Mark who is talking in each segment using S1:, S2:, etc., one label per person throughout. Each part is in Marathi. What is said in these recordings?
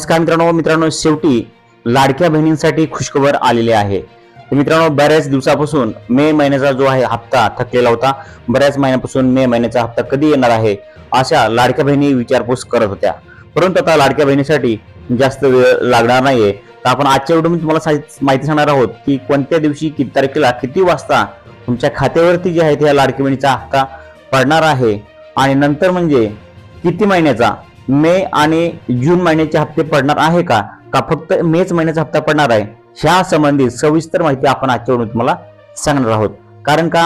S1: नमस्कार मित्रांनो शेवटी लाडक्या बहिणींसाठी खुशखबर आलेली आहे। मित्रांनो बऱ्याच दिवसापासून मे महिन्याचा जो आहे हप्ता थकलेला होता। बऱ्याच महिन्यापासून मे महिन्याचा हप्ता कधी येणार आहे अशा लाडक्या बहिणी विचारपूस करत होत्या, परंतु आता लाडक्या बहिणीसाठी जास्त वेळ लागणार नाहीये। तर आपण आजच्या व्हिडिओमध्ये तुम्हाला माहिती सांगणार आहोत की कोणत्या दिवशी किती तारखेला किती वाजता तुमच्या खात्यावरती जे आहे त्या लाडक्या बहिणीचा हप्ता पडणार आहे आणि नंतर म्हणजे किती महिन्याचा मे आणि जून महिन्याचे हप्ते पडणार आहे का फक्त मेच महिन्याचा हप्ता पडणार आहे ह्या संबंधित सविस्तर माहिती आपण आजच्या व्हिडिओत तुम्हाला सांगणार आहोत। कारण का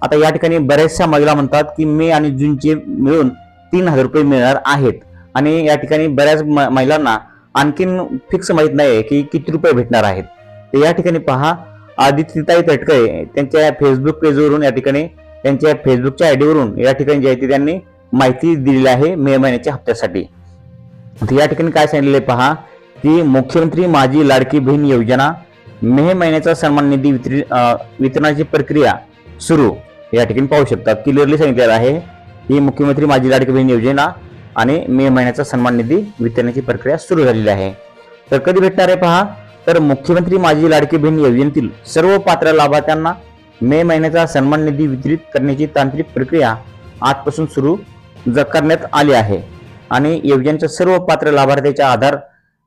S1: आता या ठिकाणी बऱ्याचशा महिला म्हणतात की मे आणि जूनचे मिळून 3000 रुपये मिळणार आहेत आणि या ठिकाणी बऱ्याच महिलांना आणखीन फिक्स माहित नाही की किती रुपये भेटणार आहेत। तर या ठिकाणी पहा, आदित्यताई तटकरे त्यांच्या फेसबुक पेजवरून या ठिकाणी त्यांच्या फेसबुकच्या आयडी वरून या ठिकाणी जे आहे त्यांनी माहिती दिलेली आहे मे महिन्याच्या हप्त्यासाठी। या ठिकाणी काय सांगितले पहा की मुख्यमंत्री माझी लाडकी बहीण योजना मे महिन्याचा सन्मान निधी वितरणाची प्रक्रिया सुरू। या ठिकाणी पाहू शकता क्लिअरली सांगितलेलं आहे की मुख्यमंत्री माझी लाडकी बहीण योजना आणि मे महिन्याचा सन्मान निधी वितरणाची प्रक्रिया सुरू झालेली आहे। तर कधी भेटणार आहे पहा, तर मुख्यमंत्री माझी लाडकी बहीण योजनेतील सर्व पात्र लाभार्थ्यांना मे महिन्याचा सन्मान निधी वितरित करण्याची तांत्रिक प्रक्रिया आजपासून सुरू करण्यात आली आहे आणि योजनेच्या सर्व पात्र लाभार्थ्याच्या आधार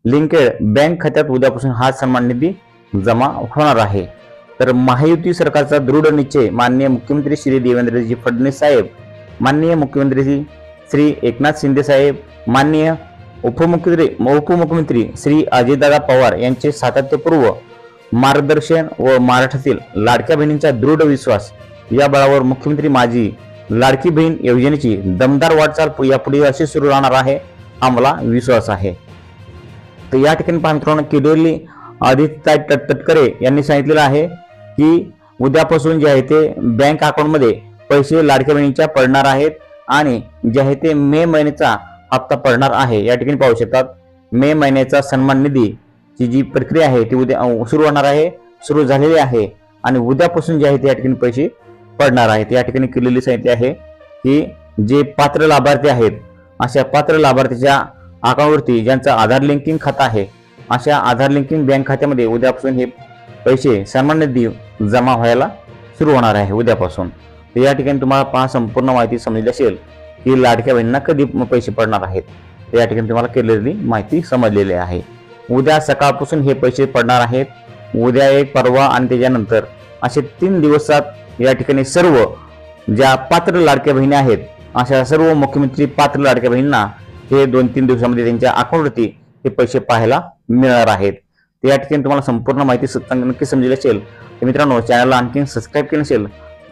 S1: लिंकेड बँक खात्यात उद्यापासून हा सन्मान निधी जमा होणार आहे। तर महायुती सरकारचा दृढ निश्चय माननीय मुख्यमंत्री श्री देवेंद्रजी फडणवीस साहेब, माननीय मुख्यमंत्री श्री एकनाथ शिंदे साहेब, माननीय उपमुख्यमंत्री श्री अजितदादा पवार यांचे सातत्यपूर्व मार्गदर्शन व महाराष्ट्रातील लाडक्या बहिणींचा दृढ विश्वास या बळावर मुख्यमंत्री माझी लाडकी बहीण योजनेची दमदार वाटचाल यापुढे अशी सुरू राहणार आहे हा मला विश्वास आहे। तर या ठिकाणी पाहतो क्लिअरली आदित्यताई तटकरे यांनी सांगितलेलं आहे की उद्यापासून जे आहे ते बँक अकाउंटमध्ये पैसे लाडक्या बहिणींच्या पडणार आहेत आणि जे आहे ते मे महिन्याचा हप्ता पडणार आहे। या ठिकाणी पाहू शकतात मे महिन्याचा सन्मान निधीची जी प्रक्रिया आहे ती उद्या सुरू होणार आहे, सुरू झालेली आहे आणि उद्यापासून जे आहे ते या ठिकाणी पैसे पडणार आहेत। या ठिकाणी क्लिअरली सांगितले आहे की जे पात्र लाभार्थी आहेत अशा पात्र लाभार्थीच्या अकाउंटवरती ज्यांचा आधार लिंकिंग खाता आहे अशा आधार लिंकिंग बँक खात्यामध्ये उद्यापासून हे पैसे सन्मान निधी जमा व्हायला सुरू होणार आहे उद्यापासून। तर या ठिकाणी तुम्हाला पहा संपूर्ण माहिती समजली असेल की लाडक्या बहिणींना कधी पैसे पडणार आहेत। तर या ठिकाणी तुम्हाला क्लिअरली माहिती समजलेली आहे। उद्या सकाळपासून हे पैसे पडणार आहेत, उद्या एक, परवा आणि त्याच्यानंतर असे 3 दिवसात या ठिकाणी सर्व ज्या पात्र लाडक्या बहिणी आहेत अशा सर्व मुख्यमंत्री पात्र लाडक्या बहिणींना हे 2-3 दिवसामध्ये त्यांच्या अकाउंटवरती हे पैसे पाहायला मिळणार आहेत। तर या ठिकाणी तुम्हाला संपूर्ण माहिती नक्की समजली असेल तर मित्रांनो चॅनलला आणखी सबस्क्राईब केलं नसेल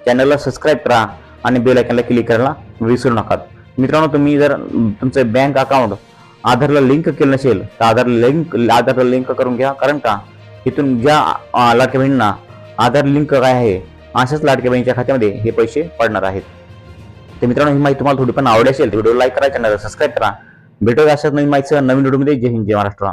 S1: चॅनलला सबस्क्राईब करा आणि बेल आयकॉनला क्लिक करायला विसरू नका। मित्रांनो तुम्ही जर तुमचं बँक अकाउंट आधारला लिंक केलं नसेल तर आधारला लिंक करून घ्या, कारण का इथून ज्या लाडक्या बहिणींना आधार लिंक काय आहे अशाच लाडक्या बहिणीच्या खात्यामध्ये हे पैसे पडणार आहेत। तर मित्रांनो ही माहिती तुम्हाला थोडी पण आवडली असेल तर व्हिडिओ लाईक करा, चॅनलला सबस्क्राईब करा। भेटूया अशाच नवीन माहितीसह नवीन व्हिडिओमध्ये। जय हिंद, जय महाराष्ट्र।